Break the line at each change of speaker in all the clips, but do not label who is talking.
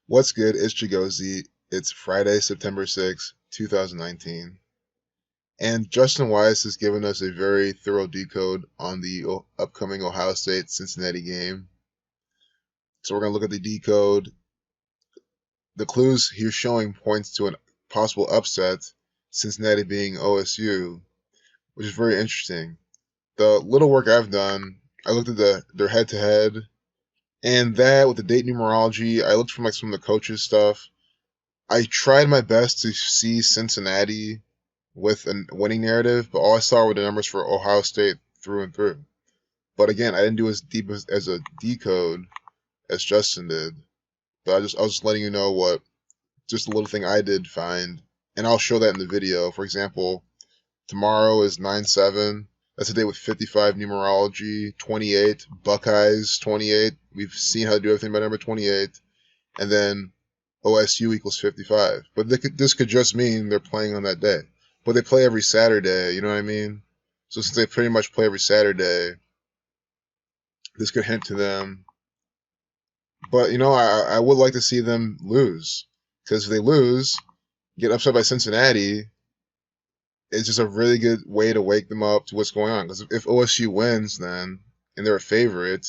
What's good? It's Chigozy. It's Friday, September 6th, 2019. And Justin Weiss has given us a very thorough decode on the upcoming Ohio State Cincinnati game. So we're going to look at the decode. The clues he's showing points to a possible upset, Cincinnati being OSU, which is very interesting. The little work I've done, I looked at their head-to-head, and that with the date numerology, I looked from some of the coaches' stuff. I tried my best to see Cincinnati with a winning narrative, but all I saw were the numbers for Ohio State through and through. But again, I didn't do as deep as a decode as Justin did. But I was just letting you know what just a little thing I did find, and I'll show that in the video. For example, tomorrow is 9/7. That's a day with 55 numerology, 28 Buckeyes, 28. We've seen how to do everything by number 28, and then OSU equals 55. But this could just mean they're playing on that day. But they play every Saturday, you know what I mean? So since they pretty much play every Saturday, this could hint to them. But, I would like to see them lose. Because if they lose, get upset by Cincinnati, it's just a really good way to wake them up to what's going on. Because if OSU wins, then, and they're a favorite,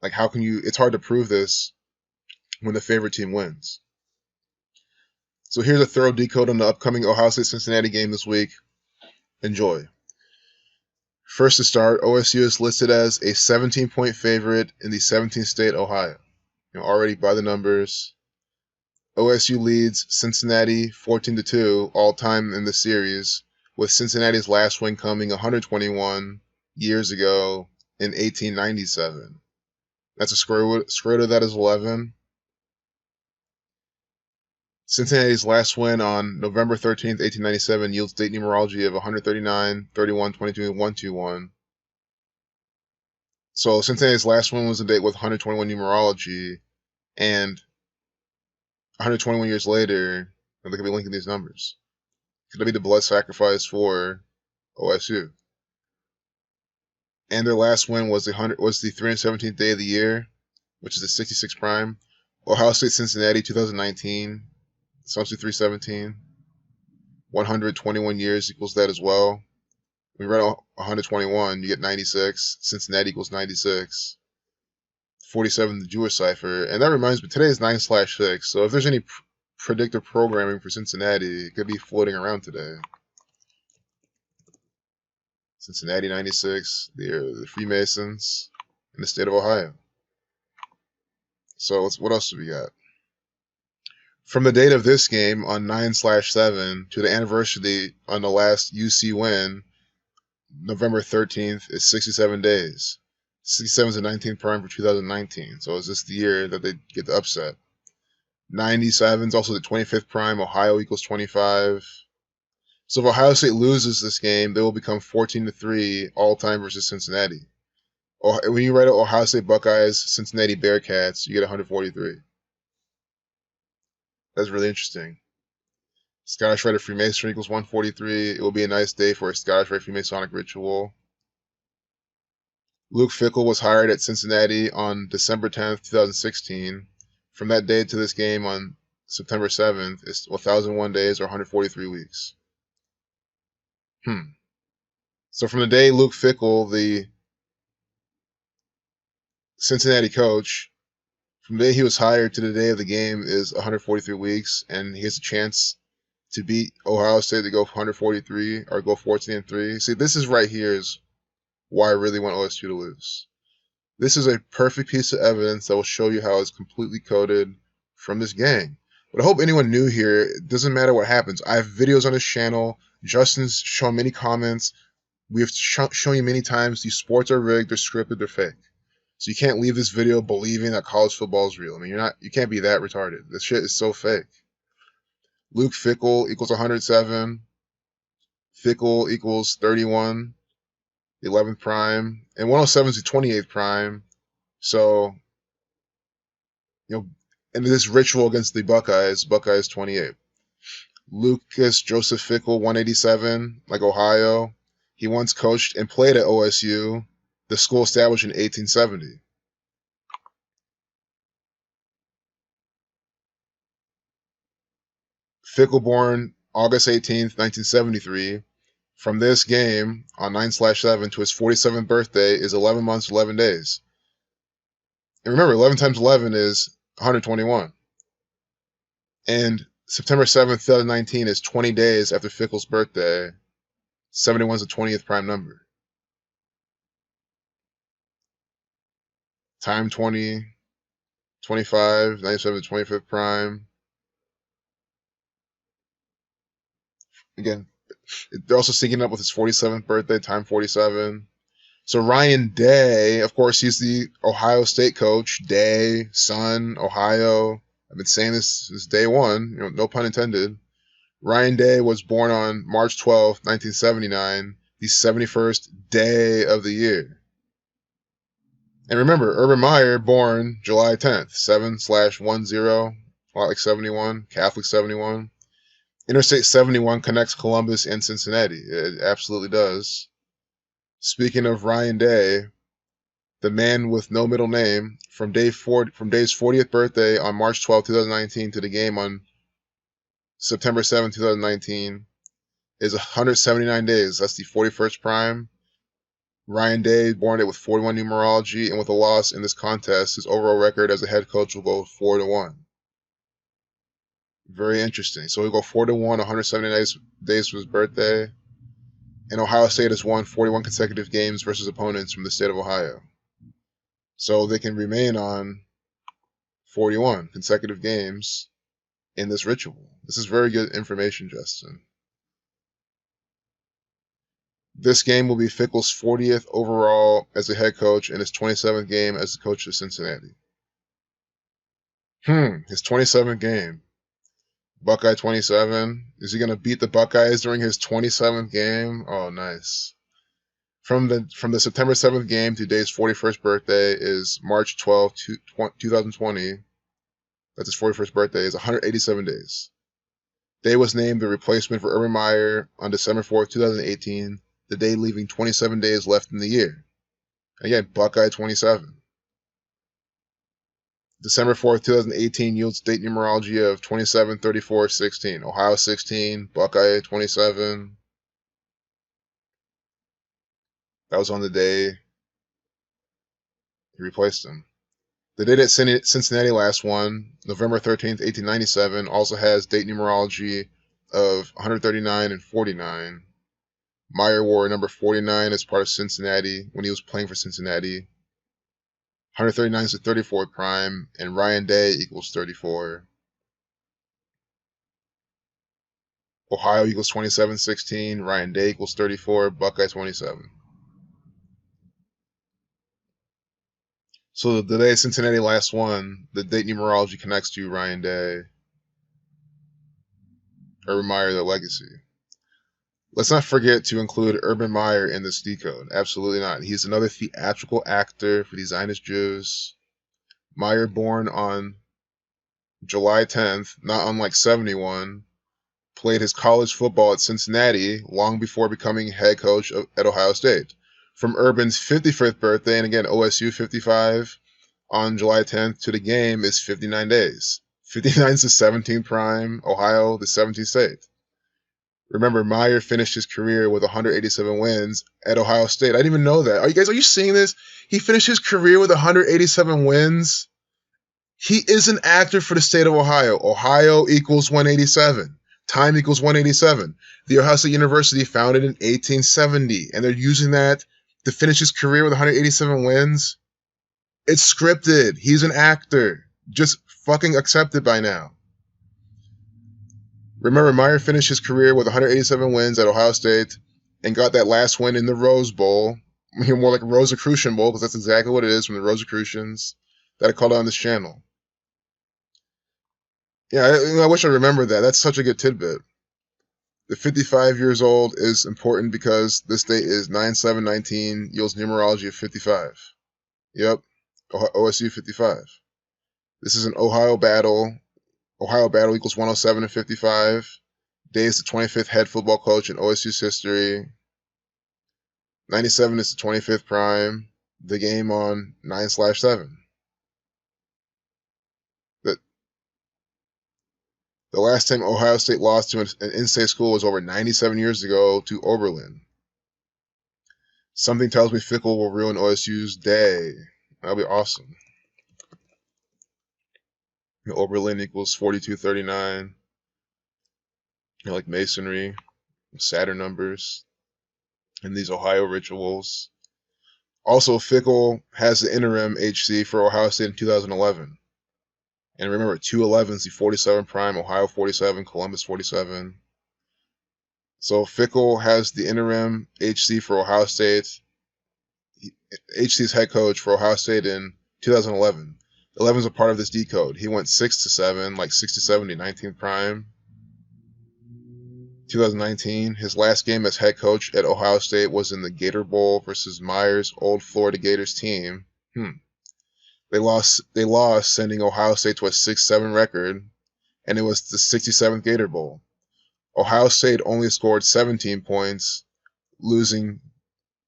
like how can you, it's hard to prove this when the favorite team wins. So here's a thorough decode on the upcoming Ohio State-Cincinnati game this week. Enjoy. First to start, OSU is listed as a 17-point favorite in the 17th state, Ohio. Already by the numbers. OSU leads Cincinnati 14-2 all time in the series, with Cincinnati's last win coming 121 years ago in 1897. That's a square root of that is 11. Cincinnati's last win on November 13th, 1897 yields date numerology of 139, 31, 22, and 121. So Cincinnati's last win was a date with 121 numerology, and 121 years later, they could be linking these numbers. Could it be the blood sacrifice for OSU? And their last win was the 317th day of the year, which is the 66 prime. Ohio State Cincinnati 2019, sums to 317. 121 years equals that as well. When you write 121, you get 96. Cincinnati equals 96. 47, the Jewish cipher. And that reminds me, today is 9/6. So if there's any predictive programming for Cincinnati, it could be floating around today. Cincinnati 96, the Freemasons in the state of Ohio. So what else do we got? From the date of this game on 9/7 to the anniversary on the last UC win, November 13th, is 67 days. 67 is the 19th prime for 2019. So is this the year that they get the upset? 97 is also the 25th prime. Ohio equals 25. So if Ohio State loses this game, they will become 14-3 all time versus Cincinnati. When you write out Ohio State Buckeyes, Cincinnati Bearcats, you get 143. That's really interesting. Scottish Rite of Freemasonry equals 143. It will be a nice day for a Scottish Rite Freemasonic ritual. Luke Fickell was hired at Cincinnati on December 10th, 2016. From that day to this game on September 7th is 1,001 days or 143 weeks. So from the day Luke Fickell, the Cincinnati coach, from the day he was hired to the day of the game is 143 weeks, and he has a chance to beat Ohio State to go 143 or go 14-3. See, this is right here is why I really want OSU to lose. This is a perfect piece of evidence that will show you how it's completely coded from this gang. But I hope anyone new here, it doesn't matter what happens. I have videos on this channel. Justin's shown many comments. We have shown you many times these sports are rigged, they're scripted, they're fake. So you can't leave this video believing that college football is real. I mean, you can't be that retarded. This shit is so fake. Luke Fickell equals 107. Fickell equals 31. The 11th prime. And 107 is the 28th prime. So, and this ritual against the Buckeyes 28. Lucas Joseph Fickell, 187, like Ohio. He once coached and played at OSU, the school established in 1870. Fickle born August 18th, 1973. From this game on 9/7 to his 47th birthday is 11 months, 11 days. And remember, 11 times 11 is 121. And September 7th, 2019 is 20 days after Fickle's birthday. 71 is the 20th prime number. Time 20, 25, 97, 25th prime. Again, they're also syncing up with his 47th birthday, time 47. So Ryan Day, of course, he's the Ohio State coach. Day, son, Ohio. I've been saying this since day one, no pun intended. Ryan Day was born on March 12th, 1979, the 71st day of the year. And remember, Urban Meyer, born July 10th, 7/10, a lot like 71, Catholic 71. Interstate 71 connects Columbus and Cincinnati. It absolutely does. Speaking of Ryan Day, the man with no middle name, from Day's 40th birthday on March 12, 2019 to the game on September 7, 2019 is 179 days. That's the 41st prime. Ryan Day born it with 41 numerology, and with a loss in this contest, his overall record as a head coach will go 4-1. Very interesting. So he'll go 4-1, 179 days for his birthday. And Ohio State has won 41 consecutive games versus opponents from the state of Ohio. So they can remain on 41 consecutive games in this ritual. This is very good information, Justin. This game will be Fickle's 40th overall as a head coach and his 27th game as the coach of Cincinnati. His 27th game. Buckeye 27. Is he going to beat the Buckeyes during his 27th game? Oh, nice. From the September 7th game to Day's 41st birthday is March 12, 2020. That's his 41st birthday. Is 187 days. Day was named the replacement for Urban Meyer on December 4th, 2018, the day leaving 27 days left in the year. Again, Buckeye 27. December 4th, 2018 yields date numerology of 27, 34, 16. Ohio 16, Buckeye 27. That was on the day he replaced him. The date at Cincinnati last won, November 13th, 1897, also has date numerology of 139 and 49. Meyer wore number 49 as part of Cincinnati when he was playing for Cincinnati. 139 is the 34th prime, and Ryan Day equals 34. Ohio equals 27, 16. Ryan Day equals 34. Buckeye 27. So the day Cincinnati last won, the date numerology connects to Ryan Day. Urban Meyer, the legacy. Let's not forget to include Urban Meyer in this decode. Absolutely not. He's another theatrical actor for the Zionist Jews. Meyer, born on July 10th, not unlike 71, played his college football at Cincinnati long before becoming head coach at Ohio State. From Urban's 55th birthday, and again, OSU 55, on July 10th to the game is 59 days. 59 is the 17th prime, Ohio, the 17th state. Remember, Meyer finished his career with 187 wins at Ohio State. I didn't even know that. Are you seeing this? He finished his career with 187 wins. He is an actor for the state of Ohio. Ohio equals 187. Time equals 187. The Ohio State University founded in 1870, and they're using that to finish his career with 187 wins. It's scripted. He's an actor. Just fucking accept it by now. Remember, Meyer finished his career with 187 wins at Ohio State and got that last win in the Rose Bowl. More like Rosicrucian Bowl, because that's exactly what it is, from the Rosicrucians that I called out on this channel. Yeah, I wish I remembered that. That's such a good tidbit. The 55 years old is important because this date is 9/7/19, yields numerology of 55. Yep, OSU 55. This is an Ohio battle. Ohio battle equals 107 and 55. Day is the 25th head football coach in OSU's history. 97 is the 25th prime. The game on 9/7. The The last time Ohio State lost to an in-state school was over 97 years ago to Oberlin. Something tells me Fickle will ruin OSU's day. That'll be awesome. Oberlin equals 4239. Like masonry, Saturn numbers, and these Ohio rituals. Also, Fickle has the interim HC for Ohio State in 2011. And remember, 211 is the 47 prime, Ohio 47, Columbus 47. So Fickle has the interim HC for Ohio State. HC's head coach for Ohio State in 2011. 11 is a part of this decode. He went 6-7, like 67 to 19th prime. 2019, his last game as head coach at Ohio State was in the Gator Bowl versus Myers' old Florida Gators team. They lost, sending Ohio State to a 6-7 record, and it was the 67th Gator Bowl. Ohio State only scored 17 points, losing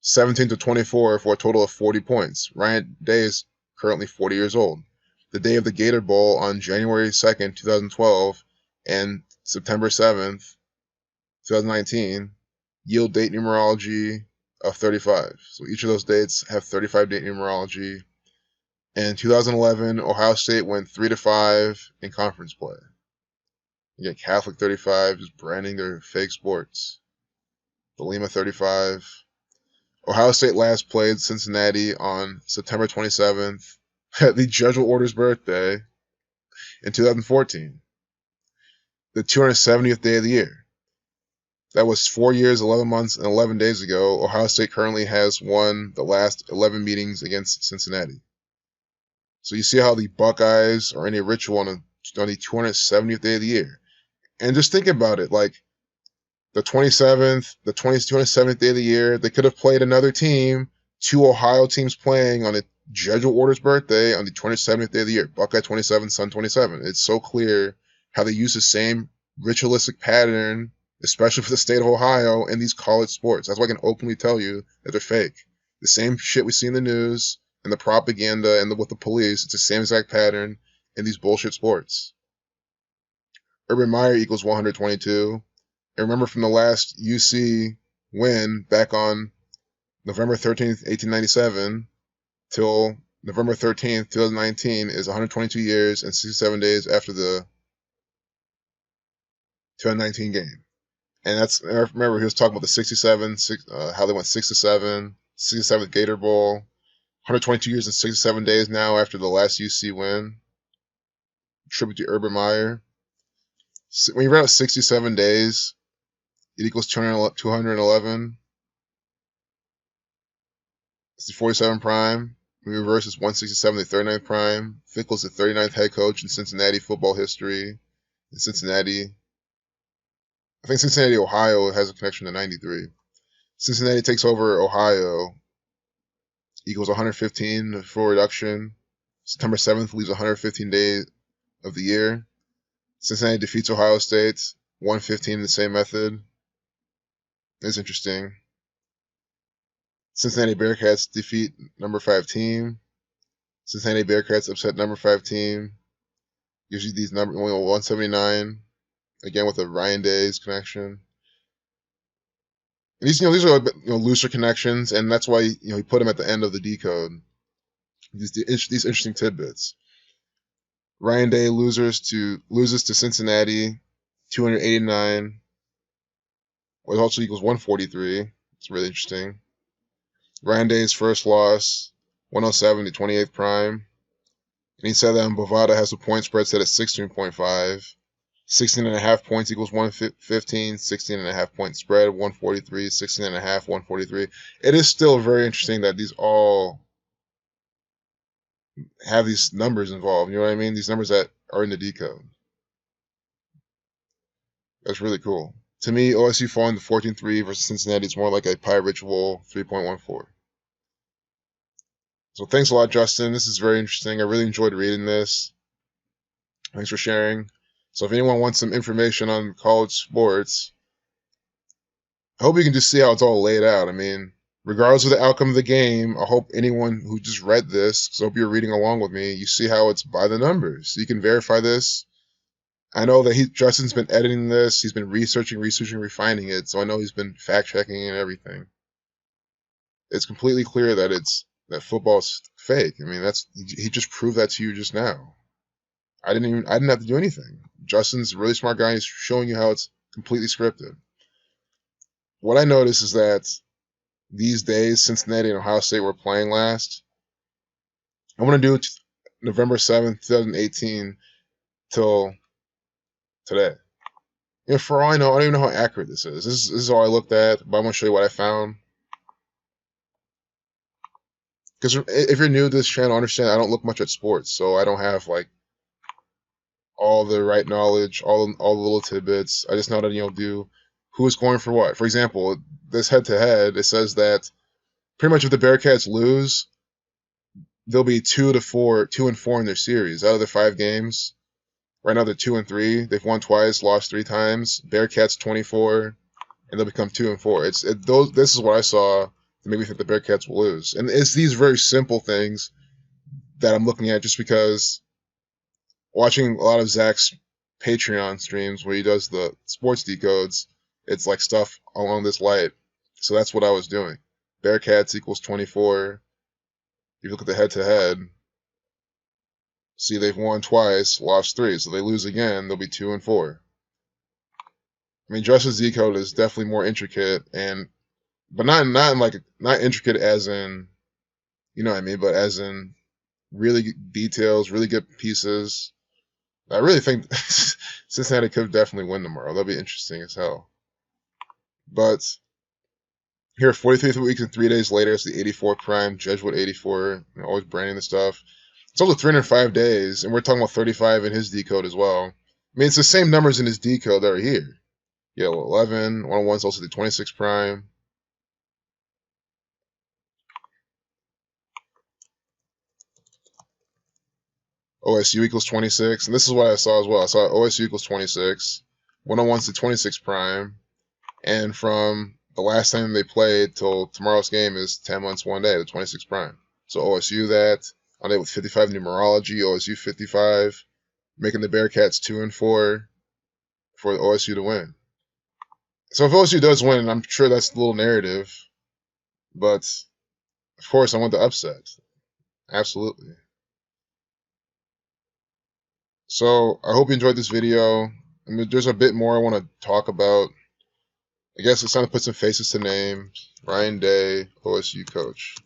17-24 for a total of 40 points. Ryan Day is currently 40 years old. The day of the Gator Bowl on January 2nd, 2012, and September 7th, 2019, yield date numerology of 35. So each of those dates have 35 date numerology. In 2011, Ohio State went 3-5 in conference play. You get Catholic 35, just branding their fake sports. The Lima 35. Ohio State last played Cincinnati on September 27th, the Judicial Order's birthday, in 2014. The 270th day of the year. That was 4 years, 11 months, and 11 days ago. Ohio State currently has won the last 11 meetings against Cincinnati. So you see how the Buckeyes are in a ritual on the 270th day of the year. And just think about it, like the 270th day of the year, they could have played another team, 2 Ohio teams playing on the Judicial Order's birthday on the 270th day of the year. Buckeye 27, Sun 27. It's so clear how they use the same ritualistic pattern, especially for the state of Ohio, in these college sports. That's why I can openly tell you that they're fake. The same shit we see in the news and the propaganda and with the police, it's the same exact pattern in these bullshit sports. Urban Meyer equals 122. And remember from the last UC win back on November 13th, 1897 till November 13th, 2019 is 122 years and 67 days after the 2019 game. And that's, remember he was talking about the 67, how they went 6-7, 67th Gator Bowl, 122 years and 67 days now after the last UC win. Tribute to Urban Meyer. When you run out 67 days, it equals 211. It's the 47 prime. We reverse is 167, the 39th prime. Fickle's the 39th head coach in Cincinnati football history. In Cincinnati, I think Cincinnati, Ohio has a connection to 93. Cincinnati takes over Ohio, equals 115 for reduction. September 7th leaves 115 days of the year. Cincinnati defeats Ohio State, 115 in the same method. It's interesting. Cincinnati Bearcats defeat number 5 team. Cincinnati Bearcats upset number 5 team. Gives you these numbers, only 179. Again with a Ryan Day's connection. And these are looser connections, and that's why he put them at the end of the decode. These interesting tidbits. Ryan Day loses to Cincinnati, 289. Which also equals 143. It's really interesting. Ryan Day's first loss, 107 to 28th prime. And he said that Bovada has a point spread set at 16.5. 16.5 points equals 115. 16.5 point spread, 143. 16.5, 143. It is still very interesting that these all have these numbers involved. You know what I mean? These numbers that are in the decode. That's really cool. To me, OSU falling to 14-3 versus Cincinnati is more like a Pi Ritual 3.14. So thanks a lot, Justin. This is very interesting. I really enjoyed reading this. Thanks for sharing. So if anyone wants some information on college sports, I hope you can just see how it's all laid out. I mean, regardless of the outcome of the game, I hope anyone who just read this, because I hope you're reading along with me, you see how it's by the numbers. So you can verify this. I know that Justin's been editing this. He's been researching, refining it. So I know he's been fact checking and everything. It's completely clear that that football's fake. I mean, he just proved that to you just now. I didn't have to do anything. Justin's a really smart guy. He's showing you how it's completely scripted. What I noticed is that these days, Cincinnati and Ohio State were playing last. I want to do November 7th, 2018 till today. You know, for all I know, I don't even know how accurate this is. This is all I looked at, but I'm going to show you what I found. Because if you're new to this channel, understand I don't look much at sports, so I don't have like all the right knowledge, all the little tidbits. I just know that do who is going for what. For example, this head-to-head, it says that pretty much if the Bearcats lose, they'll be 2-4 in their series. Out of their 5 games, right now they're 2-3. They've won twice, lost 3 times. Bearcats 24, and they'll become 2-4. This is what I saw to make me think the Bearcats will lose. And it's these very simple things that I'm looking at just because watching a lot of Zach's Patreon streams where he does the sports decodes, it's like stuff along this light. So that's what I was doing. Bearcats equals 24. If you look at the head-to-head, see they've won twice, lost 3. So they lose again, they'll be 2-4. I mean, Justin's decode is definitely more intricate, but not intricate as in, you know what I mean, but as in really good details, really good pieces. I really think Cincinnati could definitely win tomorrow. That'll be interesting as hell. But here, 43 weeks and 3 days later, it's the 84 prime, Jesuit 84, always branding the stuff. It's also 305 days, and we're talking about 35 in his decode as well. I mean, it's the same numbers in his decode that are here. Yeah, 11, 101 is also the 26 prime. OSU equals 26, and this is what I saw as well. I saw OSU equals 26, 101 is the 26 prime, and from the last time they played till tomorrow's game is 10 months, 1 day, the 26 prime. So OSU that, on it with 55 numerology, OSU 55, making the Bearcats 2-4 for OSU to win. So if OSU does win, I'm sure that's the little narrative, but of course I want the upset. Absolutely. So I hope you enjoyed this video. I mean, there's a bit more I want to talk about. I guess it's time to put some faces to names. Ryan Day, OSU coach.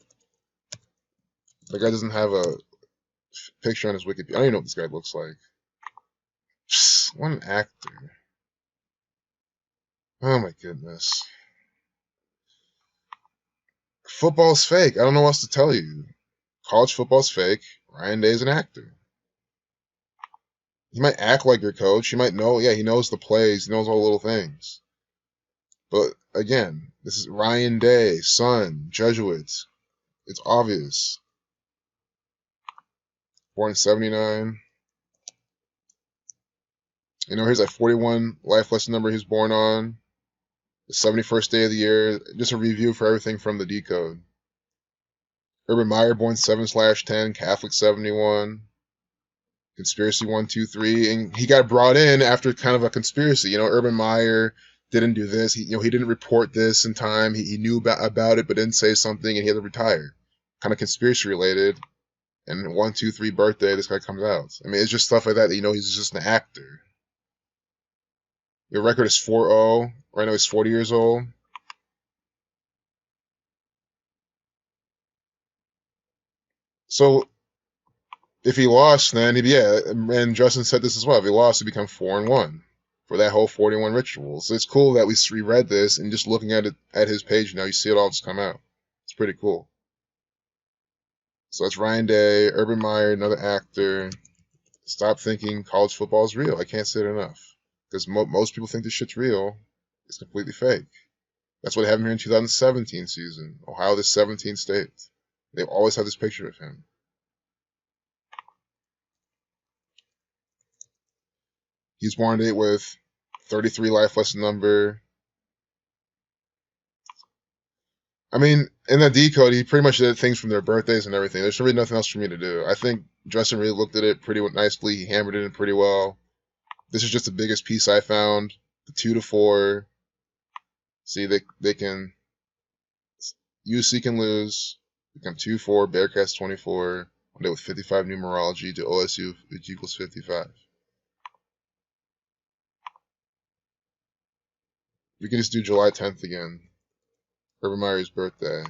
The guy doesn't have a picture on his Wikipedia. I don't even know what this guy looks like. What an actor. Oh my goodness. Football's fake. I don't know what else to tell you. College football's fake. Ryan Day is an actor. He might act like your coach. He might know, yeah, he knows the plays. He knows all the little things. But again, this is Ryan Day, son, Jesuits. It's obvious. Born in 79. You know, here's that 41 life lesson number he was born on. The 71st day of the year. Just a review for everything from the decode. Urban Meyer, born 7/10, Catholic 71. Conspiracy 1, 2, 3, and he got brought in after kind of a conspiracy. You know, Urban Meyer didn't do this. He didn't report this in time. He knew about it, but didn't say something, and he had to retire. Kind of conspiracy related. And 1, 2, 3 birthday, this guy comes out. I mean, it's just stuff like that you know he's just an actor. Your record is 4-0. Right now he's 40 years old. So if he lost, then and Justin said this as well. If he lost, he'd become 4-1 for that whole 41 ritual. So it's cool that we reread this, and just looking at it at his page now, you see it all just come out. It's pretty cool. So that's Ryan Day, Urban Meyer, another actor. Stop thinking college football is real. I can't say it enough. Because most people think this shit's real. It's completely fake. That's what happened here in 2017 season. Ohio, the 17th state. They've always had this picture of him. He's born date with 33 life lesson number. I mean, in the decode, he pretty much did things from their birthdays and everything. There's really nothing else for me to do. I think Justin really looked at it pretty nicely. He hammered it in pretty well. This is just the biggest piece I found. The 2 to 4. See, they can use seek and lose. Become 2-4, Bearcats 24. One day with 55 numerology to OSU, which equals 55. We can just do July 10th again. Urban Meyer's birthday.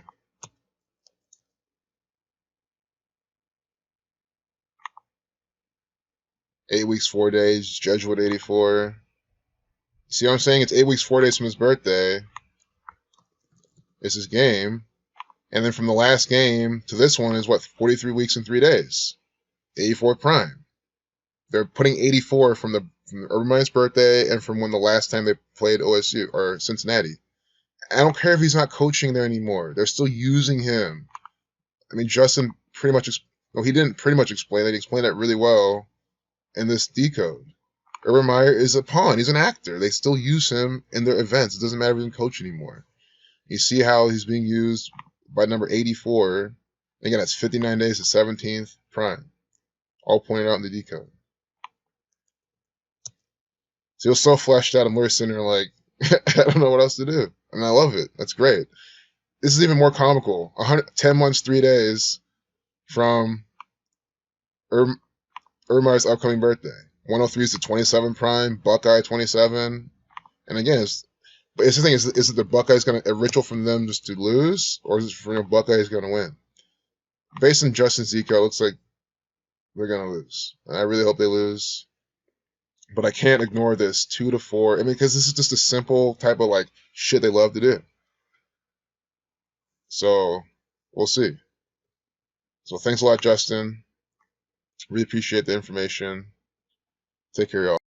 Eight weeks, 4 days, Jesuit 84. See what I'm saying? It's 8 weeks, 4 days from his birthday. It's his game. And then from the last game to this one is what, 43 weeks and 3 days. 84 prime. They're putting 84 from Urban Meyer's birthday and from when the last time they played OSU or Cincinnati. I don't care if he's not coaching there anymore. They're still using him. I mean, Justin pretty much, he didn't pretty much explain it. He explained it really well in this decode. Urban Meyer is a pawn. He's an actor. They still use him in their events. It doesn't matter if he doesn't coach anymore. You see how he's being used by number 84. Again, that's 59 days to 17th prime. All pointed out in the decode. So it was so fleshed out. I'm literally sitting there like, I don't know what else to do. And I love it. That's great. This is even more comical. 10 months, 3 days from Urban Meyer's upcoming birthday. 103 is the 27 prime, Buckeye 27. And again, but it's the thing, is it the Buckeyes going to, a ritual from them just to lose? Or is it for Buckeyes going to win? Based on Justin's eco, it looks like they're going to lose. And I really hope they lose. But I can't ignore this 2 to 4. I mean, because this is just a simple type of like shit they love to do. So we'll see. So thanks a lot, Justin. Really appreciate the information. Take care, y'all.